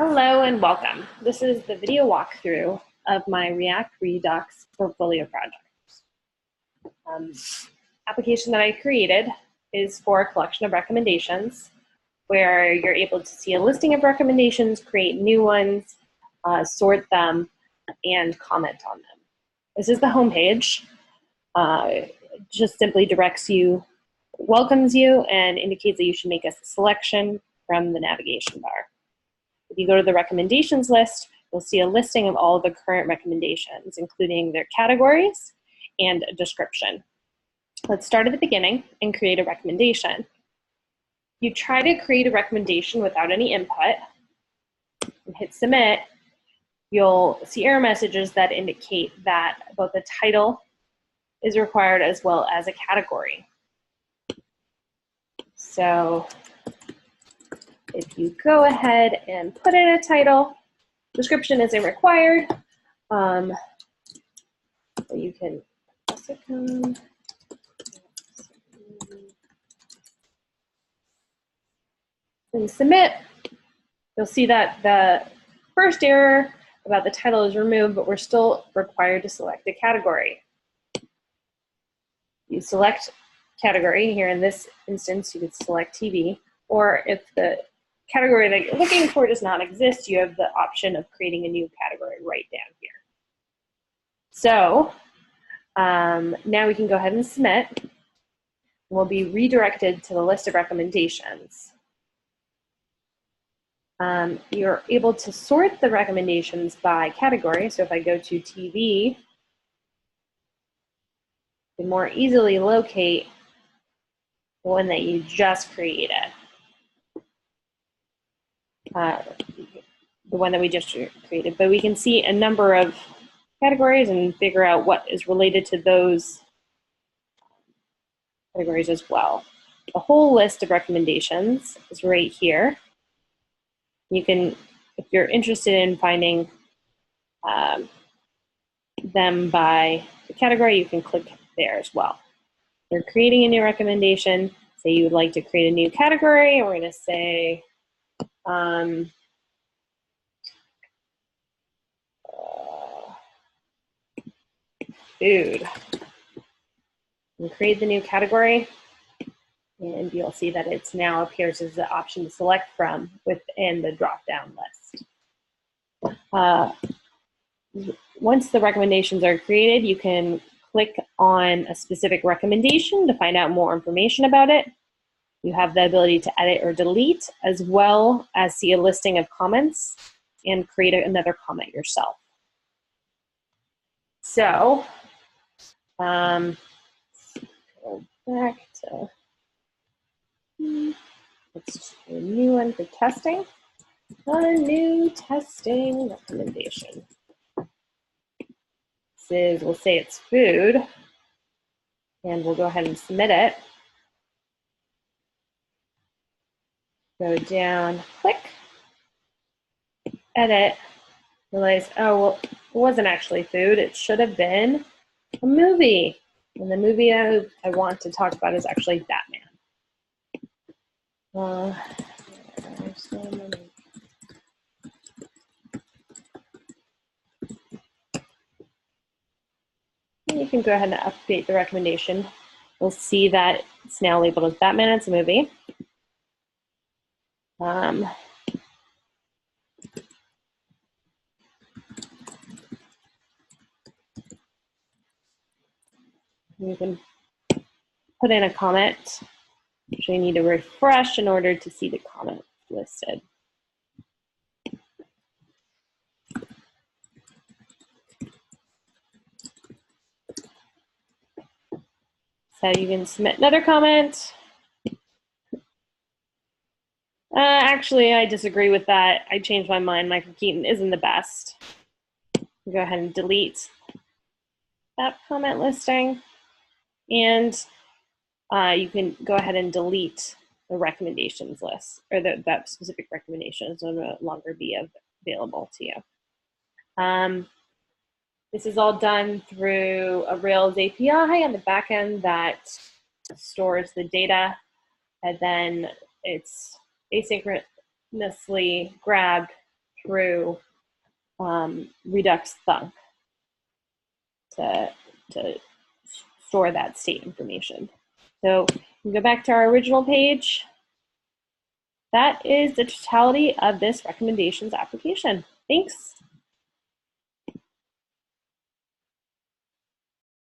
Hello and welcome. This is the video walkthrough of my React Redux portfolio project. Application that I created is for a collection of recommendations where you're able to see a listing of recommendations, create new ones, sort them, and comment on them. This is the home page. Just simply directs you, welcomes you, and indicates that you should make a selection from the navigation bar. If you go to the recommendations list, you'll see a listing of all of the current recommendations, including their categories and a description. Let's start at the beginning and create a recommendation. You try to create a recommendation without any input and hit submit. You'll see error messages that indicate that both the title is required as well as a category. So if you go ahead and put in a title, description isn't required. You can and submit. You'll see that the first error about the title is removed, but we're still required to select a category. You select category. Here in this instance, you could select TV, or if the category that you're looking for does not exist, you have the option of creating a new category right down here. So now we can go ahead and submit. We'll be redirected to the list of recommendations. You're able to sort the recommendations by category. So if I go to TV, you can more easily locate the one that you just created. The one that we just created, but we can see a number of categories and figure out what is related to those categories as well. The whole list of recommendations is right here. You can, if you're interested in finding them by the category, you can click there as well. You're creating a new recommendation. Say you would like to create a new category, and we're going to say food. And create the new category, and you'll see that it now appears as the option to select from within the drop-down list. Once the recommendations are created, you can click on a specific recommendation to find out more information about it. You have the ability to edit or delete, as well as see a listing of comments and create another comment yourself. So, go back to, let's do a new one for testing. A new testing recommendation. This is, we'll say it's food, and we'll go ahead and submit it. Go down, click, edit, realize, oh, well, it wasn't actually food. It should have been a movie. And the movie I want to talk about is actually Batman. You can go ahead and update the recommendation. We'll see that it's now labeled as Batman. It's a movie. You can put in a comment. Actually, you need to refresh in order to see the comment listed. So you can submit another comment. Actually, I disagree with that. I changed my mind. Michael Keaton isn't the best. Go ahead and delete that comment listing. And you can go ahead and delete the recommendations list, or that specific recommendations will no longer be available to you. This is all done through a Rails API on the back end that stores the data, and then it's asynchronously grabbed through Redux Thunk to store that state information. So we go back to our original page. That is the totality of this recommendations application. Thanks.